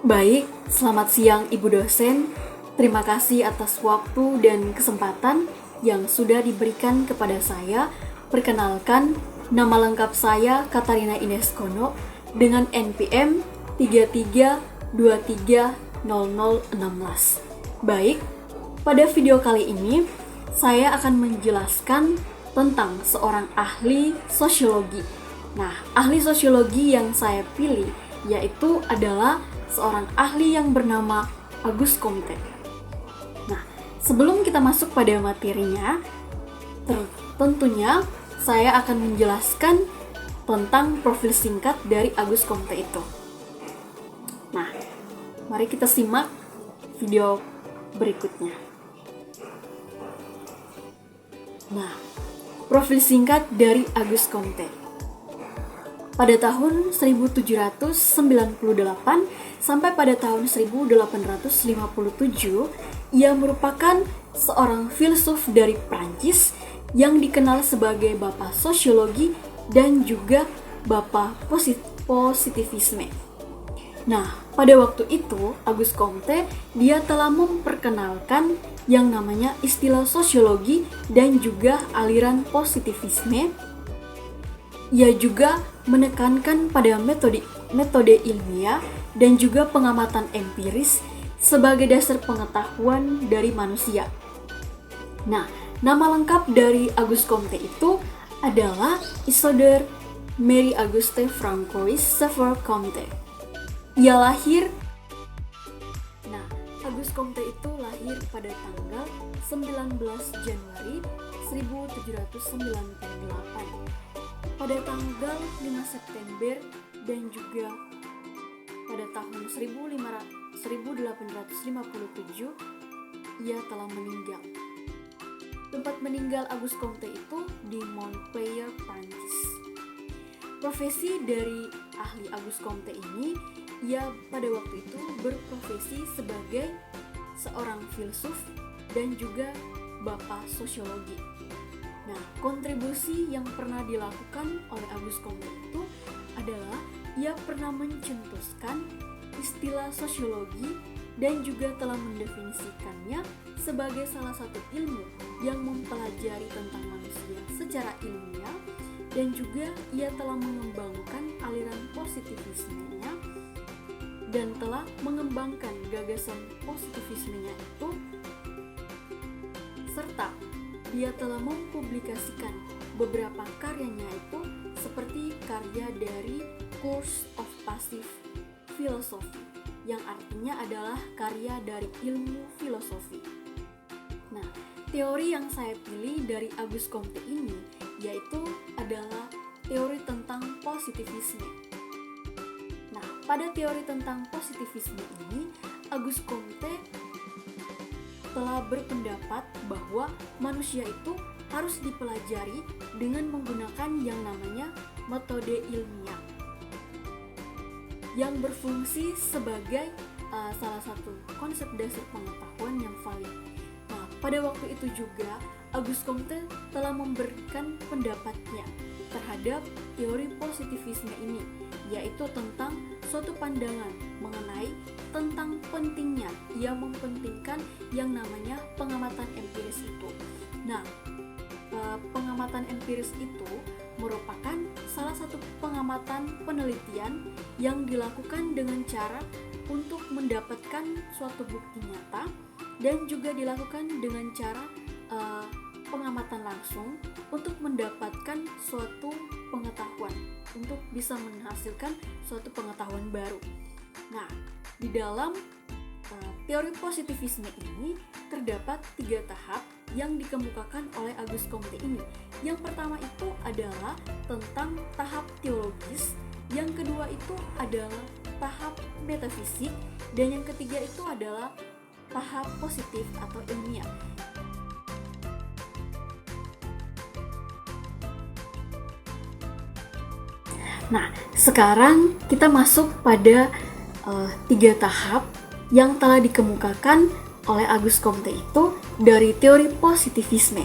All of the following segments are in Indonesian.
Baik, selamat siang Ibu dosen. Terima kasih atas waktu dan kesempatan yang sudah diberikan kepada saya. Perkenalkan, nama lengkap saya Katarina Ines Kono dengan NPM 33230016. Baik, pada video kali ini saya akan menjelaskan tentang seorang ahli sosiologi. Nah, ahli sosiologi yang saya pilih yaitu adalah seorang ahli yang bernama Auguste Comte. Nah, sebelum kita masuk pada materinya, tentunya saya akan menjelaskan tentang profil singkat dari Auguste Comte itu. Nah, mari kita simak video berikutnya. Nah, profil singkat dari Auguste Comte. Pada tahun 1798 sampai pada tahun 1857, ia merupakan seorang filsuf dari Prancis yang dikenal sebagai Bapak Sosiologi dan juga Bapak Positivisme. Nah, pada waktu itu, Auguste Comte dia telah memperkenalkan yang namanya istilah sosiologi dan juga aliran positivisme. Ia juga menekankan pada metode ilmiah dan juga pengamatan empiris sebagai dasar pengetahuan dari manusia. Nah, nama lengkap dari Auguste Comte itu adalah Isidore Marie-Auguste François Xavier Comte. Ia lahir Auguste Comte itu lahir pada tanggal 19 Januari 1798. Pada tanggal 5 September dan juga pada tahun 1857 ia telah meninggal. Tempat meninggal Auguste Comte itu di Montpellier, Prancis. Profesi dari ahli Auguste Comte ini, ia pada waktu itu berprofesi sebagai seorang filsuf dan juga bapak sosiologi. Nah, kontribusi yang pernah dilakukan oleh Auguste Comte itu adalah ia pernah mencetuskan istilah sosiologi dan juga telah mendefinisikannya sebagai salah satu ilmu yang mempelajari tentang manusia secara ilmiah, dan juga ia telah mengembangkan aliran positivismenya dan telah mengembangkan gagasan positivismenya itu, serta dia telah mempublikasikan beberapa karyanya itu seperti karya dari Course of Passive Philosophy yang artinya adalah karya dari ilmu filosofi. Nah, teori yang saya pilih dari Auguste Comte ini yaitu adalah teori tentang positivisme. Nah, pada teori tentang positivisme ini, Auguste Comte telah berpendapat bahwa manusia itu harus dipelajari dengan menggunakan yang namanya metode ilmiah yang berfungsi sebagai salah satu konsep dasar pengetahuan yang valid. Nah, pada waktu itu juga Auguste Comte telah memberikan pendapatnya terhadap teori positivisme ini, yaitu tentang suatu pandangan mengenai tentang pentingnya ia mempentingkan yang namanya pengamatan empiris itu. Nah, pengamatan empiris itu merupakan salah satu pengamatan penelitian yang dilakukan dengan cara untuk mendapatkan suatu bukti nyata dan juga dilakukan dengan cara pengamatan langsung untuk mendapatkan suatu pengetahuan, untuk bisa menghasilkan suatu pengetahuan baru. Nah, di dalam teori positivisme ini terdapat 3 tahap yang dikemukakan oleh Auguste Comte ini. Yang pertama itu adalah tentang tahap teologis, yang kedua itu adalah tahap metafisik, dan yang ketiga itu adalah tahap positif atau ilmiah. Nah, sekarang kita masuk pada 3 tahap yang telah dikemukakan oleh Auguste Comte itu dari teori positivisme.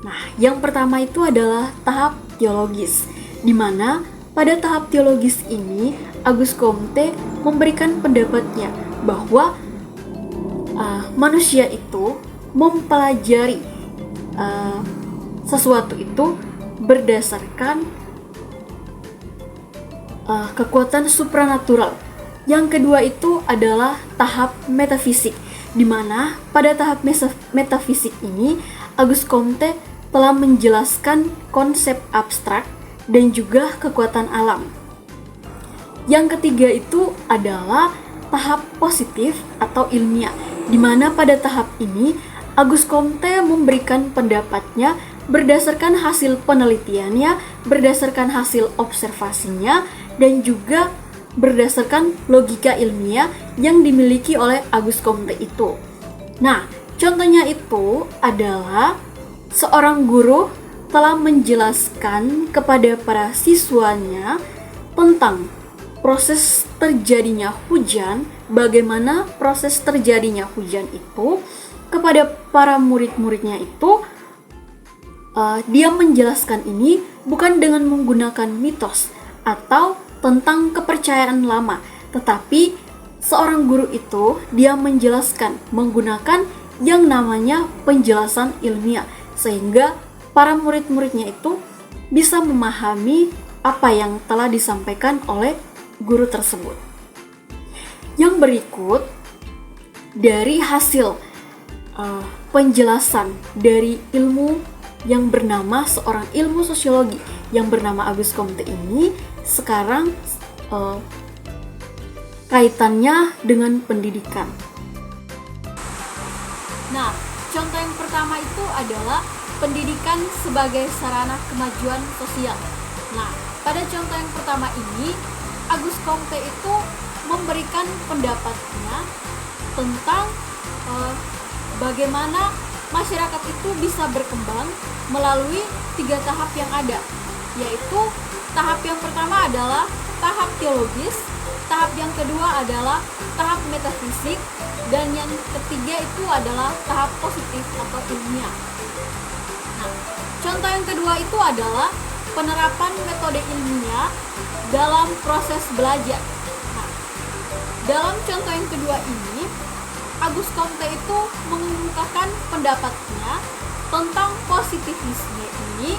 Nah, yang pertama itu adalah tahap teologis, di mana pada tahap teologis ini Auguste Comte memberikan pendapatnya bahwa manusia itu mempelajari sesuatu itu berdasarkan kekuatan supranatural. Yang kedua itu adalah tahap metafisik, di mana pada tahap metafisik ini Auguste Comte telah menjelaskan konsep abstrak dan juga kekuatan alam. Yang ketiga itu adalah tahap positif atau ilmiah, di mana pada tahap ini Auguste Comte memberikan pendapatnya berdasarkan hasil penelitiannya, berdasarkan hasil observasinya, dan juga berdasarkan logika ilmiah yang dimiliki oleh Auguste Comte itu. Nah, contohnya itu adalah seorang guru telah menjelaskan kepada para siswanya tentang proses terjadinya hujan, bagaimana proses terjadinya hujan itu kepada para murid-muridnya itu. Dia menjelaskan ini bukan dengan menggunakan mitos atau tentang kepercayaan lama, tetapi seorang guru itu dia menjelaskan menggunakan yang namanya penjelasan ilmiah, sehingga para murid-muridnya itu bisa memahami apa yang telah disampaikan oleh guru tersebut. Yang berikut dari hasil penjelasan dari ilmu yang bernama seorang ilmu sosiologi yang bernama Auguste Comte ini, sekarang kaitannya dengan pendidikan. Nah, contoh yang pertama itu adalah pendidikan sebagai sarana kemajuan sosial. Nah, pada contoh yang pertama ini, Auguste Comte itu memberikan pendapatnya tentang bagaimana masyarakat itu bisa berkembang melalui 3 tahap yang ada, yaitu tahap yang pertama adalah tahap teologis, tahap yang kedua adalah tahap metafisik, dan yang ketiga itu adalah tahap positif atau ilmiah. Nah, contoh yang kedua itu adalah penerapan metode ilmiah dalam proses belajar. Nah, dalam contoh yang kedua ini, Auguste Comte itu mengemukakan pendapatnya tentang positivisme ini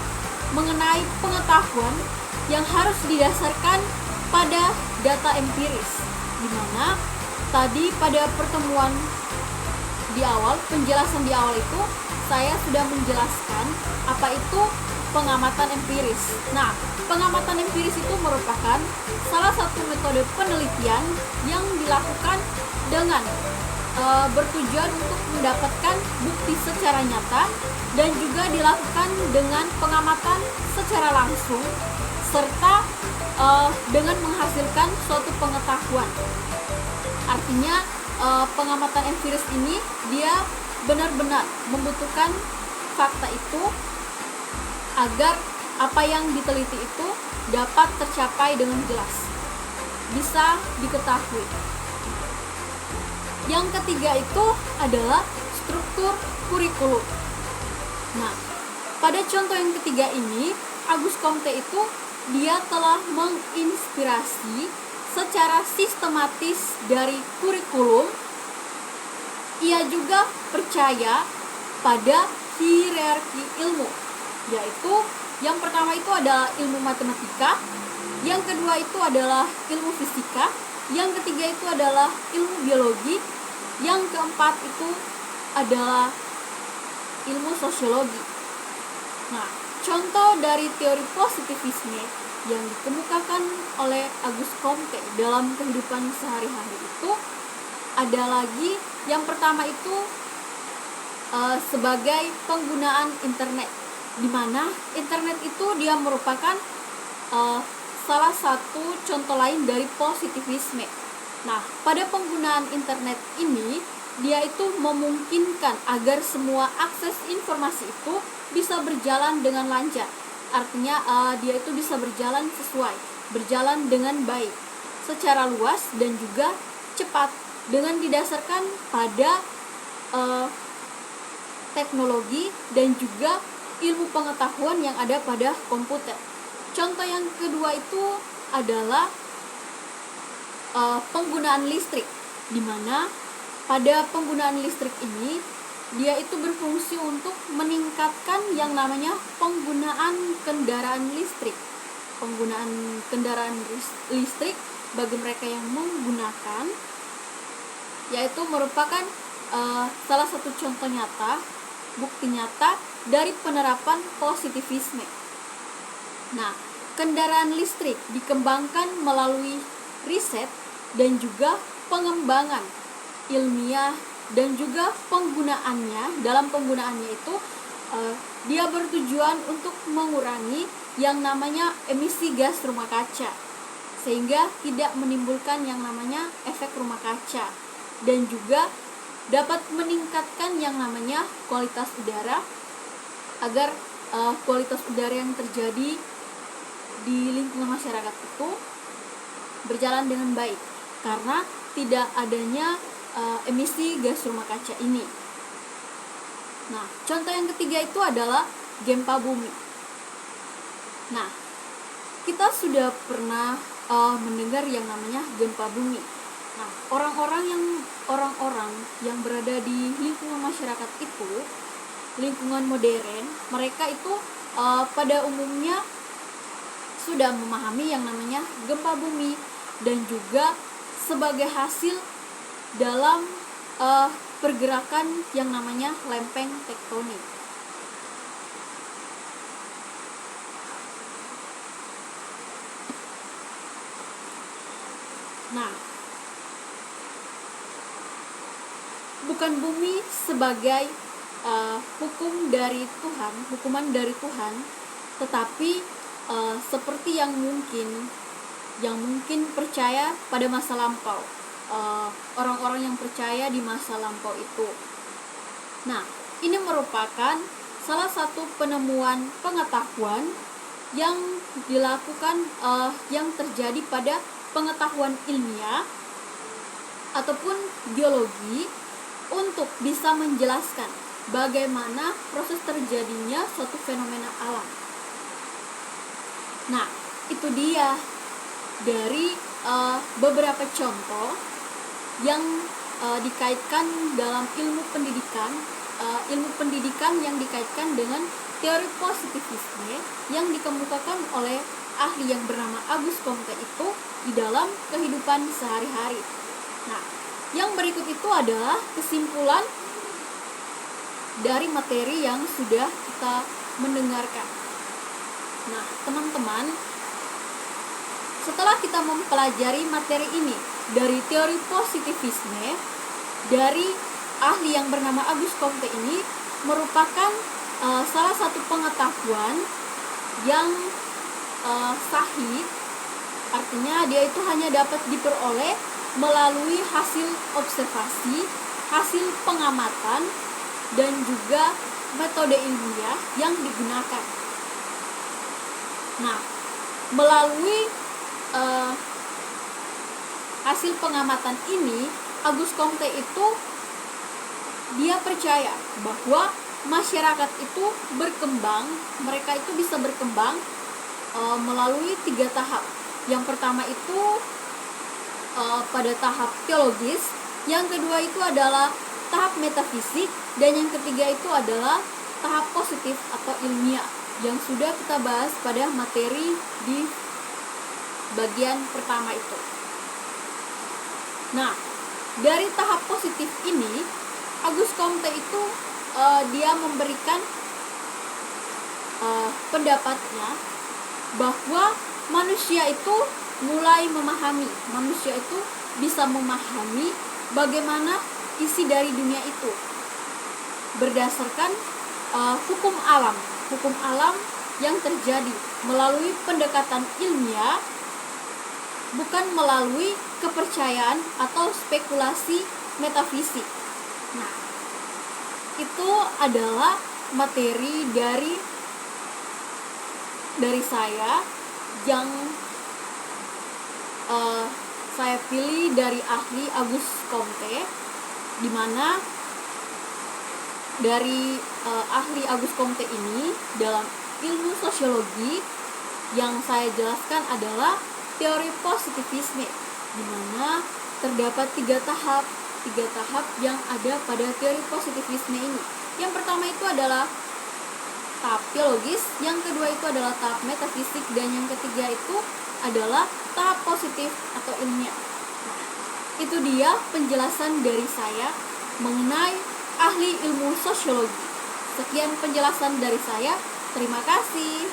mengenai pengetahuan yang harus didasarkan pada data empiris, di mana tadi pada pertemuan di awal, penjelasan di awal itu saya sudah menjelaskan apa itu pengamatan empiris. Nah, pengamatan empiris itu merupakan salah satu metode penelitian yang dilakukan dengan bertujuan untuk mendapatkan bukti secara nyata dan juga dilakukan dengan pengamatan secara langsung serta dengan menghasilkan suatu pengetahuan. Artinya pengamatan empiris ini dia benar-benar membutuhkan fakta itu agar apa yang diteliti itu dapat tercapai dengan jelas, bisa diketahui. Yang ketiga itu adalah struktur kurikulum. Nah, pada contoh yang ketiga ini, Auguste Comte itu dia telah menginspirasi secara sistematis dari kurikulum. Ia juga percaya pada hierarki ilmu, yaitu yang pertama itu adalah ilmu matematika, yang kedua itu adalah ilmu fisika, yang ketiga itu adalah ilmu biologi, yang keempat itu adalah ilmu sosiologi. Nah, contoh dari teori positivisme yang dikemukakan oleh Auguste Comte dalam kehidupan sehari-hari itu ada lagi yang pertama itu sebagai penggunaan internet, di mana internet itu dia merupakan salah satu contoh lain dari positivisme. Nah, pada penggunaan internet ini, dia itu memungkinkan agar semua akses informasi itu bisa berjalan dengan lancar. Artinya, dia itu bisa berjalan sesuai, berjalan dengan baik, secara luas dan juga cepat, dengan didasarkan pada teknologi dan juga ilmu pengetahuan yang ada pada komputer. Contoh yang kedua itu adalah penggunaan listrik, di mana pada penggunaan listrik ini dia itu berfungsi untuk meningkatkan yang namanya penggunaan kendaraan listrik. Penggunaan kendaraan listrik bagi mereka yang menggunakan, yaitu merupakan salah satu contoh nyata, bukti nyata dari penerapan positivisme. Nah, kendaraan listrik dikembangkan melalui riset dan juga pengembangan ilmiah, dan juga penggunaannya. Dalam penggunaannya itu dia bertujuan untuk mengurangi yang namanya emisi gas rumah kaca, sehingga tidak menimbulkan yang namanya efek rumah kaca, dan juga dapat meningkatkan yang namanya kualitas udara, agar kualitas udara yang terjadi di lingkungan masyarakat itu berjalan dengan baik karena tidak adanya emisi gas rumah kaca ini. Nah, contoh yang ketiga itu adalah gempa bumi. Nah, kita sudah pernah mendengar yang namanya gempa bumi. Nah, orang-orang yang berada di lingkungan masyarakat itu, lingkungan modern, mereka itu pada umumnya sudah memahami yang namanya gempa bumi, dan juga sebagai hasil dalam pergerakan yang namanya lempeng tektonik. Nah, bukan bumi sebagai hukuman dari Tuhan, tetapi seperti yang mungkin percaya pada masa lampau, orang-orang yang percaya di masa lampau itu. Nah, ini merupakan salah satu penemuan pengetahuan yang dilakukan, yang terjadi pada pengetahuan ilmiah ataupun biologi untuk bisa menjelaskan bagaimana proses terjadinya suatu fenomena alam. Nah, itu dia dari beberapa contoh yang dikaitkan dalam ilmu pendidikan yang dikaitkan dengan teori positivisme yang dikemukakan oleh ahli yang bernama Auguste Comte itu di dalam kehidupan sehari-hari. Nah, yang berikut itu adalah kesimpulan dari materi yang sudah kita mendengarkan. Nah, teman-teman, setelah kita mempelajari materi ini dari teori positivisme dari ahli yang bernama Auguste Comte ini, merupakan salah satu pengetahuan yang sahih, artinya dia itu hanya dapat diperoleh melalui hasil observasi, hasil pengamatan, dan juga metode ilmiah yang digunakan. Nah, melalui hasil pengamatan ini, Auguste Comte itu dia percaya bahwa masyarakat itu berkembang, mereka itu bisa berkembang melalui 3 tahap. Yang pertama itu pada tahap teologis, yang kedua itu adalah tahap metafisik, dan yang ketiga itu adalah tahap positif atau ilmiah yang sudah kita bahas pada materi di bagian pertama itu. Nah, dari tahap positif ini, Auguste Comte itu dia memberikan pendapatnya bahwa manusia itu bisa memahami bagaimana isi dari dunia itu berdasarkan hukum alam yang terjadi melalui pendekatan ilmiah, bukan melalui kepercayaan atau spekulasi metafisik. Nah, itu adalah materi dari saya yang saya pilih dari ahli Auguste Comte, di mana dari ahli Auguste Comte ini dalam ilmu sosiologi yang saya jelaskan adalah teori positivisme. di mana terdapat tiga tahap yang ada pada teori positivisme ini. Yang pertama itu adalah tahap teologis, yang kedua itu adalah tahap metafisik, dan yang ketiga itu adalah tahap positif atau ilmiah. Nah, itu dia penjelasan dari saya mengenai ahli ilmu sosiologi. Sekian penjelasan dari saya. Terima kasih.